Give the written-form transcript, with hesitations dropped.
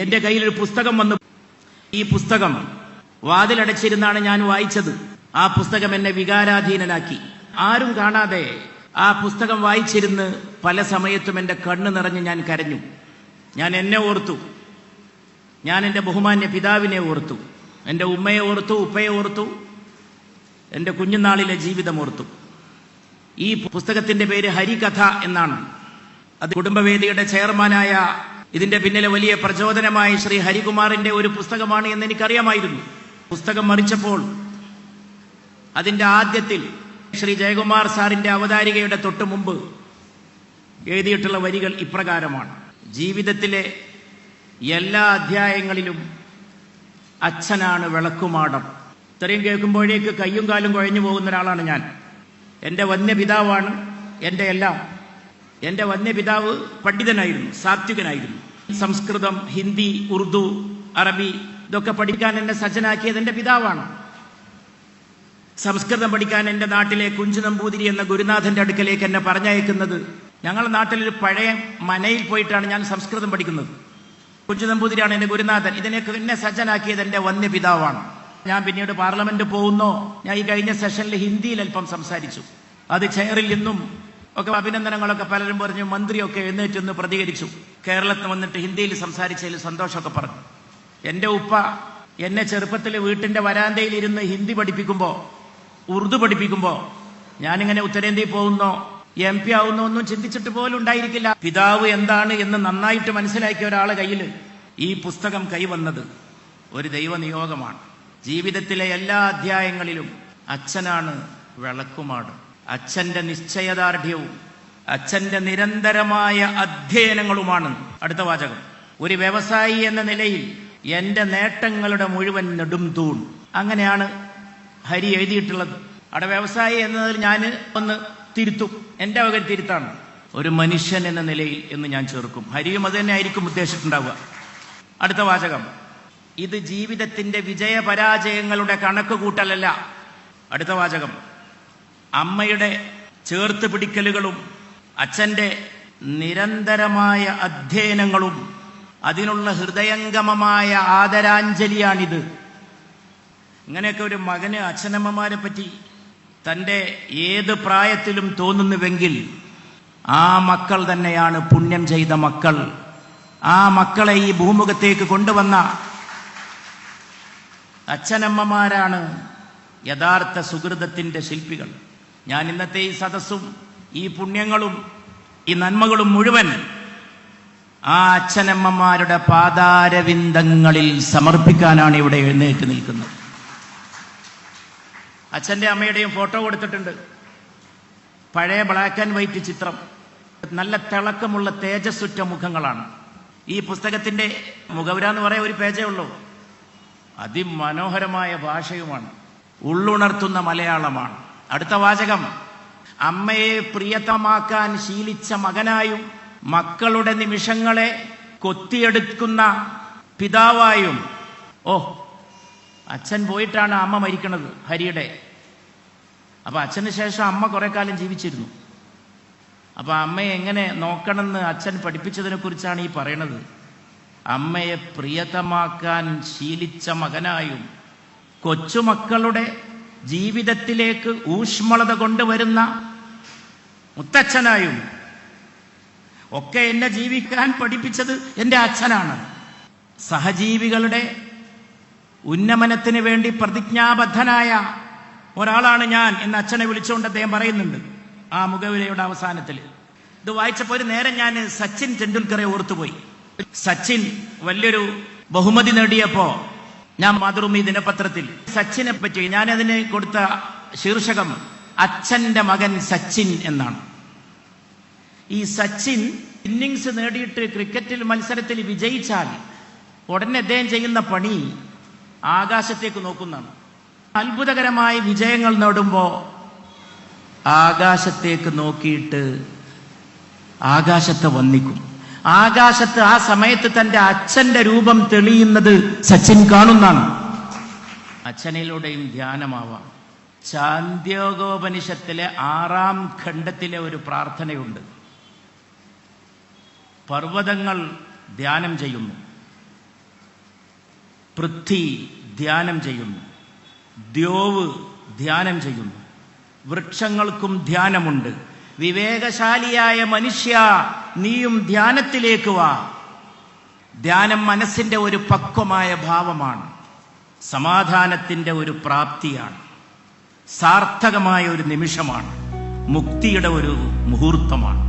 എന്റെ കയ്യിലൊരു പുസ്തകം വന്നു. ഈ പുസ്തകം വാതിലടച്ചിരുന്നാണ് ഞാൻ വായിച്ചത്. ആ പുസ്തകം എന്നെ വികാരാധീനനാക്കി. ആരും കാണാതെ ആ പുസ്തകം വായിച്ചിരുന്ന് പല സമയത്തും എന്റെ കണ്ണ് നിറഞ്ഞ് ഞാൻ കരഞ്ഞു. ഞാൻ എന്നെ ഓർത്തു, ഞാൻ എൻ്റെ ബഹുമാന്യ പിതാവിനെ ഓർത്തു, എൻ്റെ ഉമ്മയെ ഓർത്തു, ഉപ്പയെ ഓർത്തു, എൻ്റെ കുഞ്ഞുനാളിലെ ജീവിതം ഓർത്തു. ഈ പുസ്തകത്തിന്റെ പേര് ഹരികഥ എന്നാണ്. അത് കുടുംബവേദിയുടെ ചെയർമാനായ, ഇതിന്റെ പിന്നിലെ വലിയ പ്രചോദനമായ ശ്രീ ഹരികുമാറിന്റെ ഒരു പുസ്തകമാണ് എന്ന് എനിക്കറിയാമായിരുന്നു. പുസ്തകം മറിച്ചപ്പോൾ അതിന്റെ ആദ്യത്തിൽ ശ്രീ ജയകുമാർ സാറിന്റെ അവതാരികയുടെ തൊട്ടു മുമ്പ് എഴുതിയിട്ടുള്ള വരികൾ ഇപ്രകാരമാണ്: ജീവിതത്തിലെ എല്ലാ അധ്യായങ്ങളിലും അച്ഛനാണ് വിളക്കുമാടം. ഇത്രയും കേൾക്കുമ്പോഴേക്ക് കയ്യും കാലും കുഴഞ്ഞു പോകുന്ന ഒരാളാണ് ഞാൻ. എൻ്റെ വന്യപിതാവാണ് എൻ്റെ എല്ലാം. എൻ്റെ വന്യപിതാവ് പണ്ഡിതനായിരുന്നു, സാത്വികനായിരുന്നു. സംസ്കൃതം, ഹിന്ദി, ഉറുദു, അറബി ഇതൊക്കെ പഠിക്കാൻ എന്നെ സജ്ജനാക്കിയത് എൻ്റെ പിതാവാണ്. സംസ്കൃതം പഠിക്കാൻ എൻ്റെ നാട്ടിലെ കുഞ്ചു നമ്പൂതിരി എന്ന ഗുരുനാഥന്റെ അടുക്കലേക്ക് എന്നെ പറഞ്ഞയക്കുന്നത്, ഞങ്ങളുടെ നാട്ടിലൊരു പഴയ മനയിൽ പോയിട്ടാണ് ഞാൻ സംസ്കൃതം പഠിക്കുന്നത്. കുഞ്ചു നമ്പൂതിരിയാണ് എൻ്റെ ഗുരുനാഥൻ. ഇതിനൊക്കെ എന്നെ സജ്ജനാക്കിയത് എൻ്റെ വന്യപിതാവാണ്. ഞാൻ പിന്നീട് പാർലമെന്റ് പോകുന്നോ, ഞാൻ ഈ കഴിഞ്ഞ സെഷനിൽ ഹിന്ദിയിൽ അല്പം സംസാരിച്ചു. അത് ചെയറിൽ നിന്നും ഒക്കെ അഭിനന്ദനങ്ങളൊക്കെ പലരും പറഞ്ഞു. മന്ത്രിയൊക്കെ എഴുന്നേറ്റ് നിന്ന് പ്രതികരിച്ചു. കേരളത്തിൽ വന്നിട്ട് ഹിന്ദിയിൽ സംസാരിച്ചതിൽ സന്തോഷമൊക്കെ പറഞ്ഞു. എൻ്റെ ഉപ്പ എന്നെ ചെറുപ്പത്തിൽ വീട്ടിന്റെ വരാന്തയിൽ ഇരുന്ന് ഹിന്ദി പഠിപ്പിക്കുമ്പോൾ, ഉറുദു പഠിപ്പിക്കുമ്പോൾ ഞാനിങ്ങനെ ഉത്തരേന്ത്യയിൽ പോകുന്നോ MP ആവുന്നോ ഒന്നും ചിന്തിച്ചിട്ട് പോലും ഉണ്ടായിരിക്കില്ല. പിതാവ് എന്താണ് എന്ന് നന്നായിട്ട് മനസ്സിലാക്കിയ ഒരാളെ കയ്യിൽ ഈ പുസ്തകം കൈവന്നത് ഒരു ദൈവനിയോഗമാണ്. ജീവിതത്തിലെ എല്ലാ അധ്യായങ്ങളിലും അച്ഛനാണ് വിളക്കുമാട്. അച്ഛന്റെ നിശ്ചയദാർഢ്യവും അച്ഛന്റെ നിരന്തരമായ അധ്യയനങ്ങളുമാണ്. അടുത്ത വാചകം: ഒരു വ്യവസായി എന്ന നിലയിൽ എന്റെ നേട്ടങ്ങളുടെ മുഴുവൻ നെടും തൂൺ. അങ്ങനെയാണ് ഹരി എഴുതിയിട്ടുള്ളത്. അവിടെ വ്യവസായി എന്നതിൽ ഞാൻ ഒന്ന് തിരുത്തും, എന്റെ വക തിരുത്താണ്. ഒരു മനുഷ്യൻ എന്ന നിലയിൽ എന്ന് ഞാൻ ചേർക്കും. ഹരിയും അത് തന്നെ ആയിരിക്കും ഉദ്ദേശിച്ചിട്ടുണ്ടാവുക. അടുത്ത വാചകം: ഇത് ജീവിതത്തിന്റെ വിജയപരാജയങ്ങളുടെ കണക്ക് കൂട്ടലല്ല. അടുത്ത വാചകം: അമ്മയുടെ ചേർത്ത് പിടിക്കലുകളും അച്ഛന്റെ നിരന്തരമായ അധ്യയനങ്ങളും അതിനുള്ള ഹൃദയംഗമമായ ആദരാഞ്ജലിയാണിത്. ഇങ്ങനെയൊക്കെ ഒരു മകന് അച്ഛനമ്മമാരെ പറ്റി തൻ്റെ ഏത് പ്രായത്തിലും തോന്നുന്നുവെങ്കിൽ ആ മക്കൾ തന്നെയാണ് പുണ്യം ചെയ്ത മക്കൾ. ആ മക്കളെ ഈ ഭൂമുഖത്തേക്ക് കൊണ്ടുവന്ന അച്ഛനമ്മമാരാണ് യഥാർത്ഥ സുഹൃതത്തിന്റെ ശില്പികൾ. ഞാൻ ഇന്നത്തെ ഈ സദസ്സും ഈ പുണ്യങ്ങളും ഈ നന്മകളും മുഴുവൻ ആ അച്ഛനമ്മമാരുടെ പാദാരവിന്ദങ്ങളിൽ സമർപ്പിക്കാനാണ് ഇവിടെ എഴുന്നേറ്റ് നിൽക്കുന്നത്. അച്ഛൻ്റെ അമ്മയുടെയും ഫോട്ടോ കൊടുത്തിട്ടുണ്ട്. പഴയ ബ്ലാക്ക് ആൻഡ് വൈറ്റ് ചിത്രം. നല്ല തിളക്കമുള്ള തേജസ്സുറ്റ മുഖങ്ങളാണ്. ഈ പുസ്തകത്തിന്റെ മുഖവുര എന്ന് പറയാൻ ഒരു പേജേ ഉള്ളൂ. അതിമനോഹരമായ ഭാഷയുമാണ്, ഉള്ളുണർത്തുന്ന മലയാളമാണ്. അടുത്ത വാചകം: അമ്മയെ പ്രിയതമാക്കാൻ ശീലിച്ച മകനായും മക്കളുടെ നിമിഷങ്ങളെ കൊത്തിയെടുക്കുന്ന പിതാവായും. അച്ഛൻ പോയിട്ടാണ് അമ്മ മരിക്കുന്നത്, ഹരിയുടെ. അപ്പൊ അച്ഛന് ശേഷം അമ്മ കുറെ കാലം ജീവിച്ചിരുന്നു. അപ്പൊ അമ്മയെ എങ്ങനെ നോക്കണമെന്ന് അച്ഛൻ പഠിപ്പിച്ചതിനെ കുറിച്ചാണ് ഈ പറയണത്. അമ്മയെ പ്രിയതമാക്കാൻ ശീലിച്ച മകനായും കൊച്ചുമക്കളുടെ ജീവിതത്തിലേക്ക് ഊഷ്മളത കൊണ്ടുവരുന്ന മുത്തച്ഛനായും ഒക്കെ എന്നെ ജീവിക്കാൻ പഠിപ്പിച്ചത് എൻ്റെ അച്ഛനാണ്. സഹജീവികളുടെ ഉന്നമനത്തിന് വേണ്ടി പ്രതിജ്ഞാബദ്ധനായ ഒരാളാണ് ഞാൻ എന്ന് അച്ഛനെ വിളിച്ചുകൊണ്ട് അദ്ദേഹം പറയുന്നുണ്ട് ആ മുഖവിലയുടെ അവസാനത്തിൽ. ഇത് വായിച്ചപ്പോൾ ഒരു നേരം ഞാൻ സച്ചിൻ ടെണ്ടുൽക്കറെ ഓർത്തുപോയി. സച്ചിൻ വലിയൊരു ബഹുമതി നേടിയപ്പോ ഞാൻ മാതൃഭൂമി ദിനപത്രത്തിൽ സച്ചിനെ പറ്റി ഞാൻ അതിന് കൊടുത്ത ശീർഷകം അച്ഛന്റെ മകൻ സച്ചിൻ എന്നാണ്. ഈ സച്ചിൻ ഇന്നിങ്സ് നേടിയിട്ട് ക്രിക്കറ്റിൽ മത്സരത്തിൽ വിജയിച്ചാൽ ഉടനെ അദ്ദേഹം ചെയ്യുന്ന പണി ആകാശത്തേക്ക് നോക്കുന്നതാണ്. അത്ഭുതകരമായ വിജയങ്ങൾ നേടുമ്പോൾ ആകാശത്തേക്ക് നോക്കിയിട്ട് ആകാശത്തെ വന്ദിക്കും. ആകാശത്ത് ആ സമയത്ത് തന്റെ അച്ഛന്റെ രൂപം തെളിയുന്നത് സച്ചിൻ കാണുന്നതാണ്. അച്ഛനിലൂടെയും ധ്യാനമാവാം. ചാന്ദ്യോകോപനിഷത്തിലെ 6-ാം ഖണ്ഡത്തിലെ ഒരു പ്രാർത്ഥനയുണ്ട്. പർവ്വതങ്ങൾ ധ്യാനം ചെയ്യുന്നു, പൃഥ്വി ധ്യാനം ചെയ്യുന്നു, ദ്യോവ് ധ്യാനം ചെയ്യുന്നു, വൃക്ഷങ്ങൾക്കും ധ്യാനമുണ്ട്. വിവേകശാലിയായ മനുഷ്യ, നീയും ധ്യാനത്തിലേക്ക് വാ. ധ്യാനം മനസ്സിന്റെ ഒരു പക്വമായ ഭാവമാണ്, സമാധാനത്തിന്റെ ഒരു പ്രാപ്തിയാണ്, സാർത്ഥകമായ ഒരു നിമിഷമാണ്, മുക്തിയുടെ ഒരു മുഹൂർത്തമാണ്.